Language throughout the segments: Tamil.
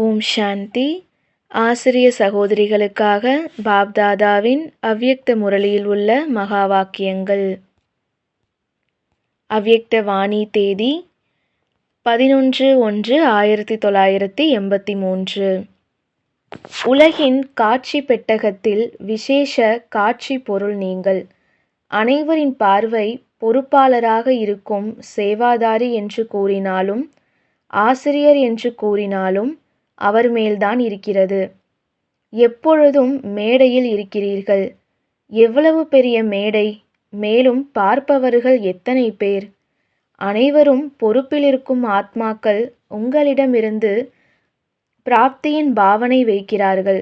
ஓம் சாந்தி. ஆசிரிய சகோதரிகளுக்காக பாப்தாதாவின் அவ்யக்த முரளியில் உள்ள மகா வாக்கியங்கள். அவ்யக்த வாணி தேதி 11/1/1983. உலகின் காட்சி பெட்டகத்தில் விசேஷ காட்சி பொருள் நீங்கள். அனைவரின் பார்வை பொறுப்பாளராக இருக்கும் சேவாதாரி என்று கூறினாலும் ஆசிரியர் என்று கூறினாலும் அவர் மேல்தான் இருக்கிறது. எப்பொழுதும் மேடையில் இருக்கிறீர்கள். எவ்வளவு பெரிய மேடை! மேலும் பார்ப்பவர்கள் எத்தனை பேர்! அனைவரும் பொறுப்பில் இருக்கும் ஆத்மாக்கள் உங்களிடமிருந்து பிராப்தியின் பாவனை வைக்கிறார்கள்.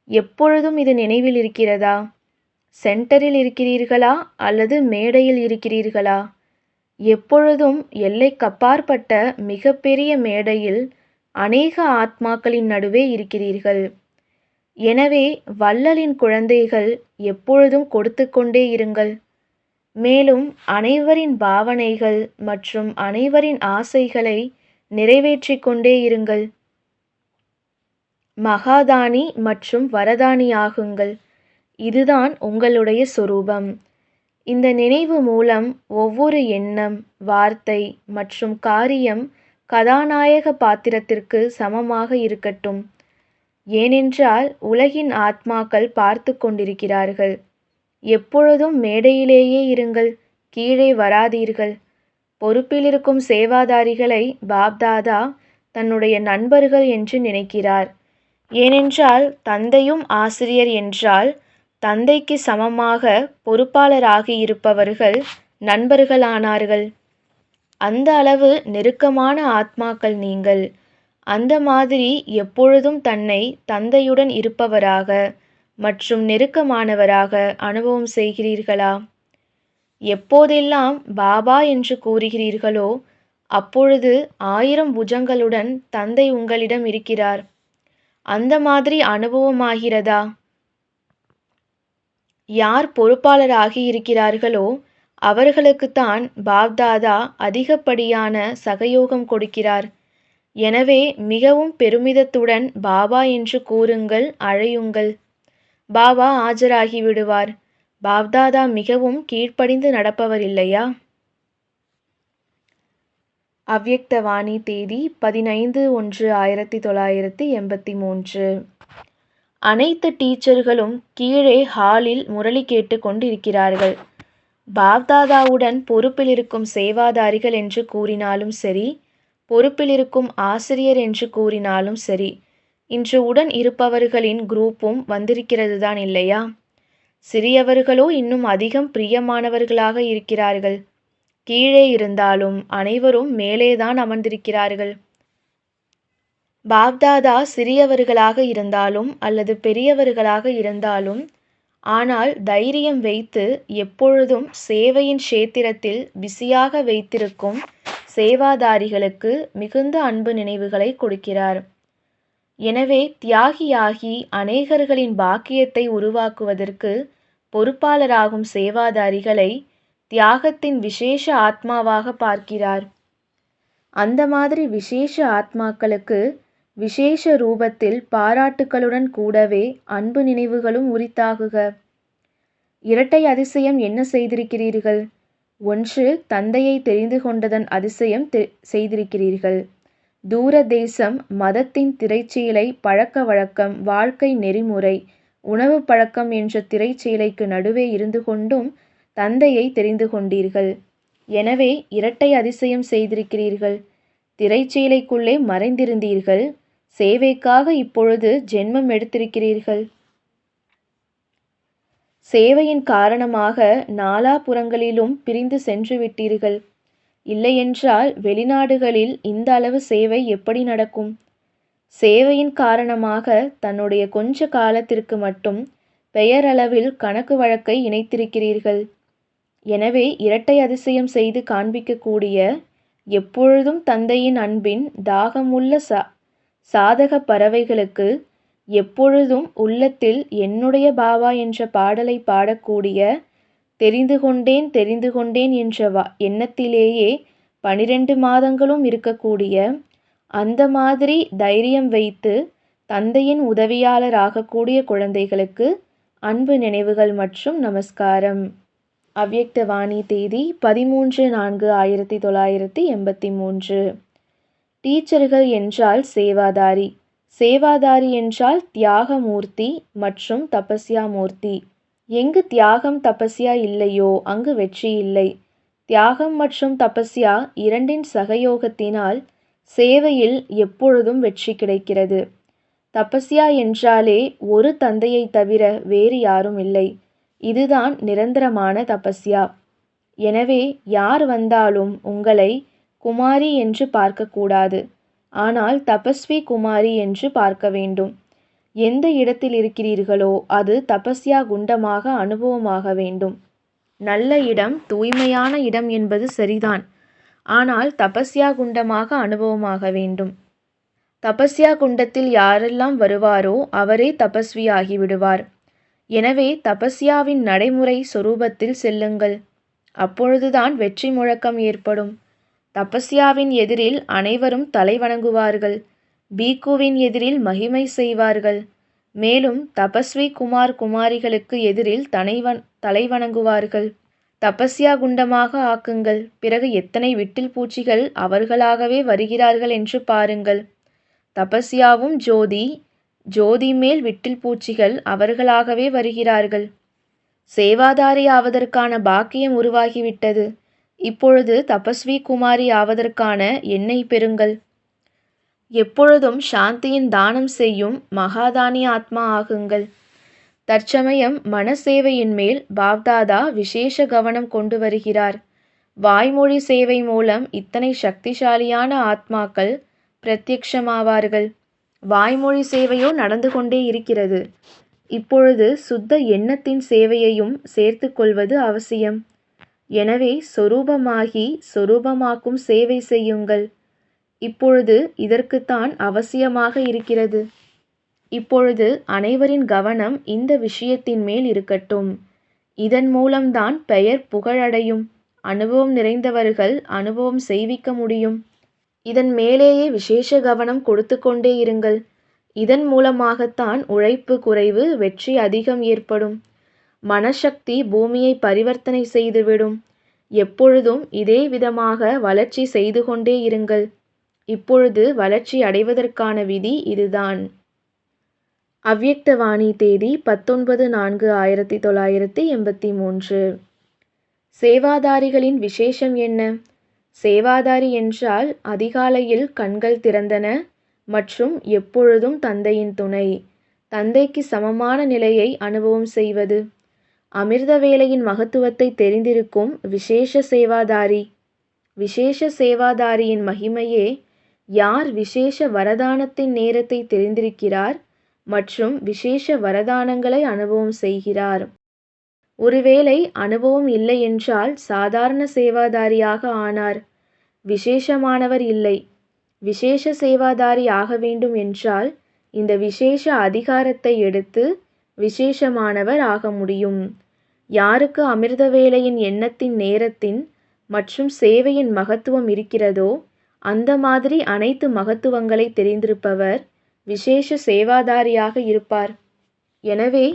எப்பொழுதும் இது நினைவில் இருக்கிறதா? சென்டரில் இருக்கிறீர்களா அல்லது மேடையில் இருக்கிறீர்களா? எப்பொழுதும் எல்லைக்கப்பாற்பட்ட மிகப்பெரிய மேடையில் அநேக ஆத்மாக்களின் நடுவே இருக்கிறீர்கள். எனவே வள்ளலின் குழந்தைகள் எப்பொழுதும் கொடுத்து கொண்டே இருங்கள். மேலும் அனைவரின் பாவனைகள் மற்றும் அனைவரின் ஆசைகளை நிறைவேற்றிக் கொண்டே இருங்கள். மகாதானி மற்றும் வரதானி ஆகுங்கள். இதுதான் உங்களுடைய சொரூபம். இந்த நினைவு மூலம் ஒவ்வொரு எண்ணம், வார்த்தை மற்றும் காரியம் கதாநாயக பாத்திரத்திற்கு சமமாக இருக்கட்டும். ஏனென்றால் உலகின் ஆத்மாக்கள் பார்த்து கொண்டிருக்கிறார்கள். எப்பொழுதும் மேடையிலேயே இருங்கள், கீழே வராதீர்கள். பொறுப்பில் இருக்கும் சேவாதாரிகளை பாப்தாதா தன்னுடைய நண்பர்கள் என்று நினைக்கிறார். ஏனென்றால் தந்தையும் ஆசிரியர் என்றால் தந்தைக்கு சமமாக பொறுப்பாளராகி இருப்பவர்கள் நண்பர்களானார்கள். அந்த அளவு நெருக்கமான ஆத்மாக்கள் நீங்கள். அந்த மாதிரி எப்பொழுதும் தன்னை தந்தையுடன் இருப்பவராக மற்றும் நெருக்கமானவராக அனுபவம் செய்கிறீர்களா? எப்போதெல்லாம் பாபா என்று கூறுகிறீர்களோ அப்பொழுது 1000 புஜங்களுடன் தந்தை உங்களிடம் இருக்கிறார். அந்த மாதிரி அனுபவமாகிறதா? யார் பொறுப்பாளராகி இருக்கிறார்களோ அவர்களுக்குத்தான் பாப்தாதா அதிகப்படியான சகயோகம் கொடுக்கிறார். எனவே மிகவும் பெருமிதத்துடன் பாபா என்று கூறுங்கள், அழையுங்கள். பாபா ஆஜராகி விடுவார். பாப்தாதா மிகவும் கீழ்ப்படிந்து நடப்பவர் இல்லையா? அவ்யக்த வாணி தேதி 15/1/1983. அனைத்து டீச்சர்களும் கீழே ஹாலில் முரளி கேட்டு கொண்டிருக்கிறார்கள். பாப்தாதாவுடன் பொறுப்பில் இருக்கும் சேவாதாரிகள் என்று கூறினாலும் சரி, பொறுப்பில் இருக்கும் ஆசிரியர் என்று கூறினாலும் சரி, இன்று உடன் இருப்பவர்களின் குரூப்பும் வந்திருக்கிறது தான் இல்லையா? சிறியவர்களோ இன்னும் அதிகம் பிரியமானவர்களாக இருக்கிறார்கள். கீழே இருந்தாலும் அனைவரும் மேலேதான் அமர்ந்திருக்கிறார்கள். பாப்தாதா சிறியவர்களாக இருந்தாலும் அல்லது பெரியவர்களாக இருந்தாலும் ஆனால் தைரியம் வைத்து எப்பொழுதும் சேவையின் க்ஷேத்திரத்தில் பிஸியாக வைத்திருக்கும் சேவாதாரிகளுக்கு மிகுந்த அன்பு நினைவுகளை கொடுக்கிறார். எனவே தியாகியாகி அநேகர்களின் பாக்கியத்தை உருவாக்குவதற்கு பொறுப்பாளராகும் சேவாதாரிகளை தியாகத்தின் விசேஷ ஆத்மாவாக பார்க்கிறார். அந்த மாதிரி விசேஷ ஆத்மாக்களுக்கு விசேஷ ரூபத்தில் பாராட்டுக்களுடன் கூடவே அன்பு நினைவுகளும் உரித்தாகுக. இரட்டை அதிசயம் என்ன செய்திருக்கிறீர்கள்? ஒன்று, தந்தையை தெரிந்து கொண்டதன் அதிசயம் செய்திருக்கிறீர்கள். தூர தேசம், மதத்தின் திரைச்சீலை, பழக்க வழக்கம், வாழ்க்கை நெறிமுறை, உணவு பழக்கம் என்ற திரைச்சீலைக்கு நடுவே இருந்து கொண்டும் தந்தையை தெரிந்து கொண்டீர்கள். எனவே இரட்டை அதிசயம் செய்திருக்கிறீர்கள். திரைச்சீலைக்குள்ளே மறைந்திருந்தீர்கள். சேவைக்காக இப்பொழுது ஜென்மம் எடுத்திருக்கிறீர்கள். சேவையின் காரணமாக நாலாபுறங்களிலும் பிரிந்து சென்று விட்டீர்கள். இல்லையென்றால் வெளிநாடுகளில் இந்த அளவு சேவை எப்படி நடக்கும்? சேவையின் காரணமாக தன்னுடைய கொஞ்ச காலத்திற்கு மட்டும் பெயரளவில் கணக்கு வழக்கை இணைத்திருக்கிறீர்கள். எனவே இரட்டை அதிசயம் செய்து காண்பிக்கக்கூடிய எப்பொழுதும் தந்தையின் அன்பின் தாகமுள்ள சாதக பறவைகளுக்கு எப்பொழுதும் உள்ளத்தில் என்னுடைய பாபா என்ற பாடலை பாடக்கூடிய தெரிந்து கொண்டேன் என்ற எண்ணத்திலேயே 12 மாதங்களும் இருக்கக்கூடிய அந்த மாதிரி தைரியம் வைத்து தந்தையின் உதவியாளர் ஆகக்கூடிய குழந்தைகளுக்கு அன்பு நினைவுகள் மற்றும் நமஸ்காரம். அவ்யக்தவாணி தேதி 13/4/1983. டீச்சர்கள் என்றால் சேவாதாரி, சேவாதாரி என்றால் தியாகமூர்த்தி மற்றும் தபஸ்யா மூர்த்தி. எங்கு தியாகம் தபஸ்யா இல்லையோ அங்கு வெற்றி இல்லை. தியாகம் மற்றும் தபஸ்யா இரண்டின் சகயோகத்தினால் சேவையில் எப்பொழுதும் வெற்றி கிடைக்கிறது. தபஸ்யா என்றாலே ஒரு தந்தையை தவிர வேறு யாரும் இல்லை. இதுதான் நிரந்தரமான தபஸ்யா. எனவே யார் வந்தாலும் உங்களை குமாரி என்று பார்க்கக்கூடாது, ஆனால் தபஸ்வி குமாரி என்று பார்க்க வேண்டும். எந்த இடத்தில் இருக்கிறீர்களோ அது தபஸ்யா குண்டமாக அனுபவமாக வேண்டும். நல்ல இடம், தூய்மையான இடம் என்பது சரிதான், ஆனால் தபஸ்யா குண்டமாக அனுபவமாக வேண்டும். தபஸ்யா குண்டத்தில் யாரெல்லாம் வருவாரோ அவரே தபஸ்வி ஆகிவிடுவார். எனவே தபஸ்யாவின் நடைமுறை சொரூபத்தில் செல்லுங்கள். அப்பொழுதுதான் வெற்றி முழக்கம் ஏற்படும். தபஸ்யாவின் எதிரில் அனைவரும் தலை வணங்குவார்கள். பீக்குவின் எதிரில் மகிமை செய்வார்கள். மேலும் தபஸ்வி குமார் குமாரிகளுக்கு எதிரில் தலை வணங்குவார்கள். தபஸ்யா குண்டமாக ஆக்குங்கள். பிறகு எத்தனை விட்டில் பூச்சிகள் அவர்களாகவே வருகிறார்கள் என்று பாருங்கள். தபஸ்யாவும் ஜோதி, ஜோதி மேல் விட்டில் பூச்சிகள் அவர்களாகவே வருகிறார்கள். சேவாதாரி ஆவதற்கான பாக்கியம் உருவாகிவிட்டது. இப்பொழுது தபஸ்வி குமாரி ஆவதற்கான எண்ணெய் பெறுங்கள். எப்பொழுதும் சாந்தியின் தானம் செய்யும் மகாதானி ஆத்மா ஆகுங்கள். தற்சமயம் மனசேவையின் மேல் பாப்தாதா விசேஷ கவனம் கொண்டு வருகிறார். வாய்மொழி சேவை மூலம் இத்தனை சக்திசாலியான ஆத்மாக்கள் பிரத்யக்ஷமாவார்கள். வாய்மொழி சேவையோ நடந்து கொண்டே இருக்கிறது. இப்பொழுது சுத்த எண்ணத்தின் சேவையையும் சேர்த்து கொள்வது அவசியம். எனவே சொரூபமாகி சொரூபமாக்கும் சேவை செய்யுங்கள். இப்பொழுது இதற்குத்தான் அவசியமாக இருக்கிறது. இப்பொழுது அனைவரின் கவனம் இந்த விஷயத்தின் மேல் இருக்கட்டும். இதன் மூலம்தான் பெயர் புகழடையும். அனுபவம் நிறைந்தவர்கள் அனுபவம் செய்விக்க முடியும். இதன் மேலேயே விசேஷ கவனம் கொடுத்து கொண்டே இருங்கள். இதன் மூலமாகத்தான் உழைப்பு குறைவு, வெற்றி அதிகம் ஏற்படும். மனசக்தி பூமியை பரிவர்த்தனை செய்துவிடும். எப்பொழுதும் இதே விதமாக வளர்ச்சி செய்து கொண்டே இருங்கள். இப்பொழுது வளர்ச்சி அடைவதற்கான விதி இதுதான். அவ்யக்தவாணி தேதி 19/4/1983. சேவாதாரிகளின் விசேஷம் என்ன? சேவாதாரி என்றால் அதிகாலையில் கண்கள் திறந்தன மற்றும் எப்பொழுதும் தந்தையின் துணை, தந்தைக்கு சமமான நிலையை அனுபவம் செய்வது. அமிர்த வேளையின் மகத்துவத்தை தெரிந்திருக்கும் விசேஷ சேவாதாரி. விசேஷ சேவாதாரியின் மகிமையே யார் விசேஷ வரதானத்தின் நேரத்தை தெரிந்திருக்கிறார் மற்றும் விசேஷ வரதானங்களை அனுபவம் செய்கிறார். ஒருவேளை அனுபவம் இல்லை என்றால் சாதாரண சேவாதாரியாக ஆனார். விசேஷமானவர் இல்லை. விசேஷ சேவாதாரி ஆக வேண்டும் என்றால் இந்த விசேஷ அதிகாரத்தை எடுத்து விசேஷமானவர் ஆக முடியும். யாருக்கு அமிர்த வேளையின் எண்ணத்தின் நேரத்தின் மற்றும் சேவையின் மகத்துவம் இருக்கிறதோ அந்த மாதிரி அனைத்து மகத்துவங்களை தெரிந்திருப்பவர் விசேஷ சேவாதாரியாக இருப்பார். எனவே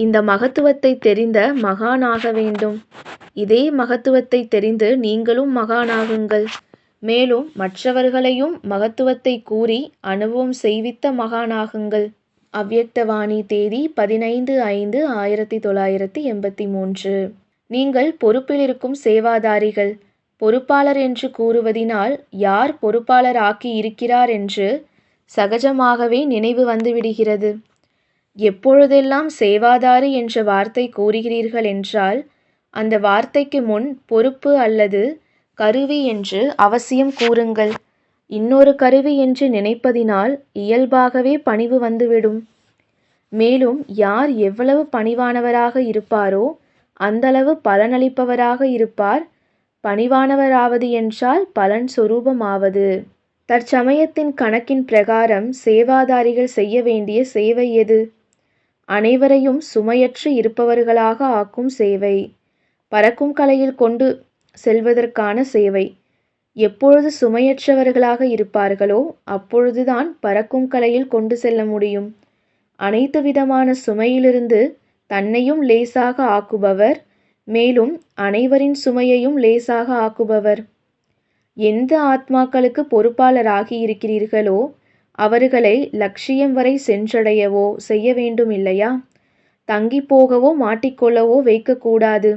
இந்த மகத்துவத்தை தெரிந்த மகானாக வேண்டும். இதே மகத்துவத்தை தெரிந்து நீங்களும் மகானாகுங்கள். மேலும் மற்றவர்களையும் மகத்துவத்தை கூறி அனுபவம் செய்வித்த மகானாகுங்கள். அவ்யக்தவாணி தேதி 15/5/1983. நீங்கள் பொறுப்பில் இருக்கும் சேவாதாரிகள். பொறுப்பாளர் என்று கூறுவதினால் யார் பொறுப்பாளர் ஆக்கி இருக்கிறார் என்று சகஜமாகவே நினைவு வந்துவிடுகிறது. எப்பொழுதெல்லாம் சேவாதாரி என்ற வார்த்தை கூறுகிறீர்கள் என்றால் அந்த வார்த்தைக்கு முன் பொறுப்பு அல்லது கருவி என்று அவசியம் கூறுங்கள். இன்னொரு கருவி என்று நினைப்பதினால் இயல்பாகவே பணிவு வந்துவிடும். மேலும் யார் எவ்வளவு பணிவானவராக இருப்பாரோ அந்தளவு பலனளிப்பவராக இருப்பார். பணிவானவராவது என்றால் பலன் சொரூபமாவது. தற்சமயத்தின் கணக்கின் பிரகாரம் சேவாதாரிகள் செய்ய வேண்டிய சேவை எது? அனைவரையும் சுமையற்று இருப்பவர்களாக ஆக்கும் சேவை. பறக்கும் கலையில் கொண்டு செல்வதற்கான சேவை. எப்பொழுது சுமையற்றவர்களாக இருப்பார்களோ அப்பொழுதுதான் பறக்கும் கலையில் கொண்டு செல்ல முடியும். அனைத்து விதமான சுமையிலிருந்து தன்னையும் லேசாக ஆக்குபவர், மேலும் அனைவரின் சுமையையும் லேசாக ஆக்குபவர். எந்த ஆத்மாக்களுக்கு பொறுப்பாளராகி இருக்கிறீர்களோ அவர்களை லட்சியம் வரை சென்றடையவோ செய்ய வேண்டும் இல்லையா? தங்கி போகவோ மாட்டிக்கொள்ளவோ வைக்கக்கூடாது.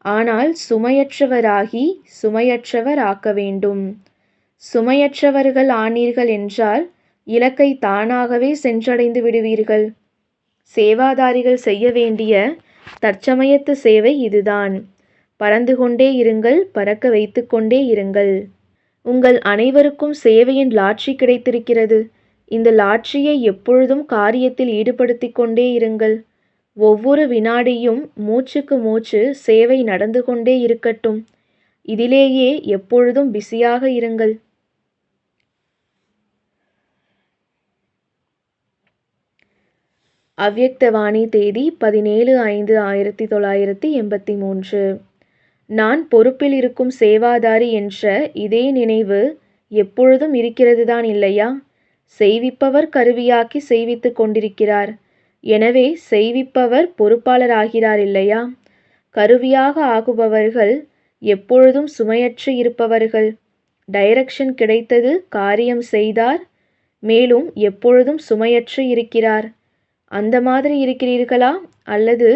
ஆனால் சுமையற்றவர் ஆக்க வேண்டும். சுமையற்றவர்கள் ஆனீர்கள் என்றால் இலக்கை தானாகவே சென்றடைந்து விடுவீர்கள். சேவாதாரிகள் செய்ய வேண்டிய தற்சமயத்து சேவை இதுதான். பறந்து கொண்டே இருங்கள், பறக்க வைத்து கொண்டே இருங்கள். உங்கள் அனைவருக்கும் சேவையின் லாட்சி கிடைத்திருக்கிறது. இந்த லாட்சியை எப்பொழுதும் காரியத்தில் ஈடுபடுத்திக் கொண்டே இருங்கள். ஒவ்வொரு வினாடியும் மூச்சுக்கு மூச்சு சேவை நடந்து கொண்டே இருக்கட்டும். இதிலேயே எப்பொழுதும் பிஸியாக இருங்கள். அவ்யக்தவாணி தேதி 17/5/1983. நான் பொறுப்பில் இருக்கும் சேவாதாரி என்ற இதே நினைவு எப்பொழுதும் இருக்கிறதுதான் இல்லையா? செய்விப்பவர் கருவியாக்கி செய்வித்து கொண்டிருக்கிறார். எனவே செய்விப்பவர் பொறுப்பாளர் ஆகிறார் இல்லையா? கருவியாக ஆகுபவர்கள் எப்பொழுதும் சுமையற்று இருப்பவர்கள். டைரக்ஷன் கிடைத்தது, காரியம் செய்தார், மேலும் எப்பொழுதும் சுமையற்று இருக்கிறார். அந்த மாதிரி இருக்கிறீர்களா? அல்லது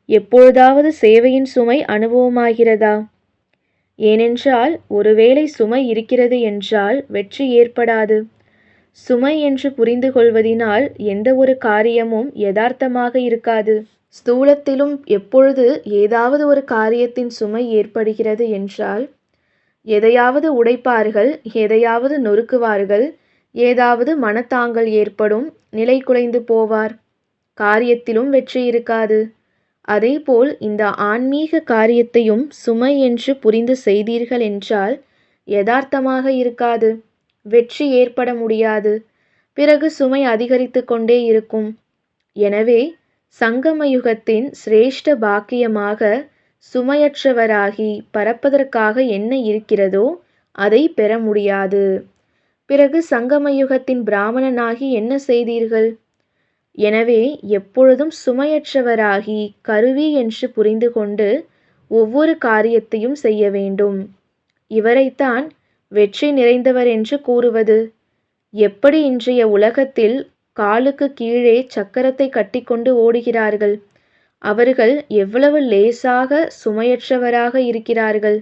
எப்பொழுதாவது சேவையின் சுமை அனுபவமாகிறதா? ஏனென்றால் ஒருவேளை சுமை இருக்கிறது என்றால் வெற்றி ஏற்படாது. சுமை என்று புரிந்து கொள்வதினால் எந்த ஒரு காரியமும் யதார்த்தமாக இருக்காது. ஸ்தூலத்திலும் எப்பொழுது ஏதாவது ஒரு காரியத்தின் சுமை ஏற்படுகிறது என்றால் எதையாவது உடைப்பார்கள், எதையாவது நொறுக்குவார்கள், ஏதாவது மனத்தாங்கல் ஏற்படும், நிலை குலைந்து போவார். காரியத்திலும் வெற்றி இருக்காது. அதேபோல் இந்த ஆன்மீக காரியத்தையும் சுமை என்று புரிந்து செய்தீர்கள் என்றால் யதார்த்தமாக இருக்காது, வெற்றி ஏற்பட முடியாது. பிறகு சுமை அதிகரித்து கொண்டே இருக்கும். எனவே சங்கம யுகத்தின் சிரேஷ்ட பாக்கியமாக சுமையற்றவராகி பறப்பதற்காக என்ன இருக்கிறதோ அதை பெற முடியாது. பிறகு சங்கம யுகத்தின் பிராமணனாகி என்ன செய்தீர்கள்? எனவே எப்பொழுதும் சுமையற்றவராகி கருவி என்று புரிந்து கொண்டு ஒவ்வொரு காரியத்தையும் செய்ய வேண்டும். இவரைத்தான் வெற்றி நிறைந்தவர் என்று கூறுவது. எப்படி இன்றைய உலகத்தில் காலுக்கு கீழே சக்கரத்தை கட்டிக்கொண்டு ஓடுகிறார்கள். அவர்கள் எவ்வளவு லேசாக சுமையற்றவராக இருக்கிறார்கள்.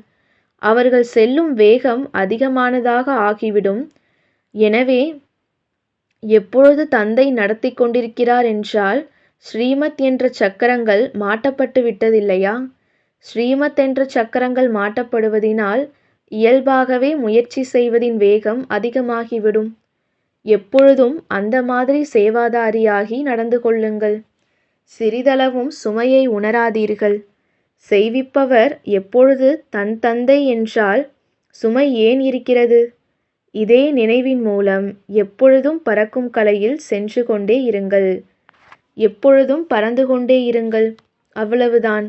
அவர்கள் செல்லும் வேகம் அதிகமானதாக ஆகிவிடும். எனவே எப்பொழுது தந்தை நடத்தி கொண்டிருக்கிறார் என்றால் ஸ்ரீமத் என்ற சக்கரங்கள் மாட்டப்பட்டு விட்டதில்லையா? ஸ்ரீமத் என்ற சக்கரங்கள் மாட்டப்படுவதினால் இயல்பாகவே முயற்சி செய்வதின் வேகம் அதிகமாகிவிடும். எப்பொழுதும் அந்த மாதிரி சேவாதாரியாகி நடந்து கொள்ளுங்கள். சிறிதளவும் சுமையை உணராதீர்கள். செய்விப்பவர் எப்பொழுது தன் தந்தை என்றால் சுமை ஏன் இருக்கிறது? இதே நினைவின் மூலம் எப்பொழுதும் பறக்கும் கலையில் சென்று கொண்டே இருங்கள். எப்பொழுதும் பறந்து கொண்டே இருங்கள். அவ்வளவுதான்.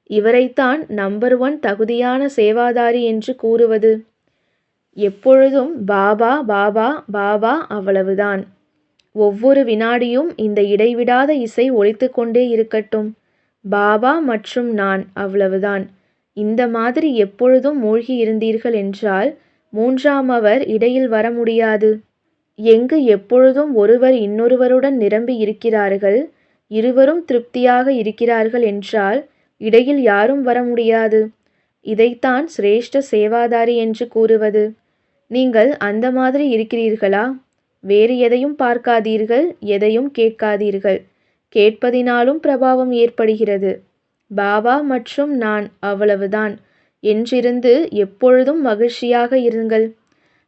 இவரைத்தான் நம்பர் 1 தகுதியான சேவாதாரி என்று கூறுவது. எப்பொழுதும் பாபா பாபா பாபா, அவ்வளவுதான். ஒவ்வொரு வினாடியும் இந்த இடைவிடாத இசை ஒலித்து கொண்டே இருக்கட்டும். பாபா மற்றும் நான், அவ்வளவுதான். இந்த மாதிரி எப்பொழுதும் மூழ்கி இருந்தீர்கள் என்றால் 3ஆமவர் இடையில் வர முடியாது. எங்கு எப்பொழுதும் ஒருவர் இன்னொருவருடன் நிரம்பி இருக்கிறார்கள், இருவரும் திருப்தியாக இருக்கிறார்கள் என்றால் இடையில் யாரும் வர முடியாது. இதைத்தான் சிரேஷ்ட சேவாதாரி என்று கூறுவது. நீங்கள் அந்த மாதிரி இருக்கிறீர்களா? வேறு எதையும் பார்க்காதீர்கள், எதையும் கேட்காதீர்கள். கேட்பதினாலும் பிரபாவம் ஏற்படுகிறது. பாபா மற்றும் நான், அவ்வளவுதான் என்றிருந்து எப்பொழுதும் மகிழ்ச்சியாக இருங்கள்.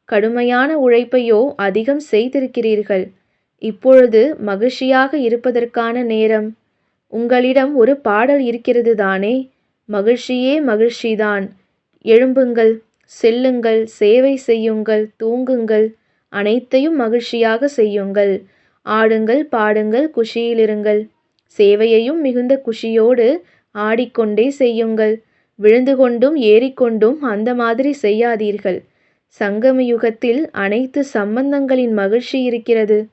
கடுமையான உழைப்பையோ அதிகம் செய்திருக்கிறீர்கள். இப்பொழுது மகிழ்ச்சியாக இருப்பதற்கான நேரம். உங்களிடம் ஒரு பாடல் இருக்கிறது தானே, மகிழ்ச்சியே மகிழ்ச்சிதான். எழும்புங்கள், செல்லுங்கள், சேவை செய்யுங்கள், தூங்குங்கள், அனைத்தையும் மகிழ்ச்சியாக செய்யுங்கள். ஆடுங்கள், பாடுங்கள், குஷியிலிருங்கள். சேவையையும் மிகுந்த குஷியோடு ஆடிக்கொண்டே செய்யுங்கள். விழுந்து கொண்டும் ஏறிக்கொண்டும் அந்த மாதிரி செய்யாதீர்கள். சங்கம யுகத்தில் அனைத்து சம்பந்தங்களின் மகிழ்ச்சி இருக்கிறது.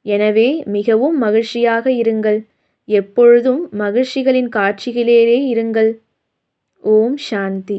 எனவே மிகவும் மகிழ்ச்சியாக இருங்கள். எப்பொழுதும் மகிழ்ச்சிகளின் காட்சிகளிலே இருங்கள். ஓம் சாந்தி.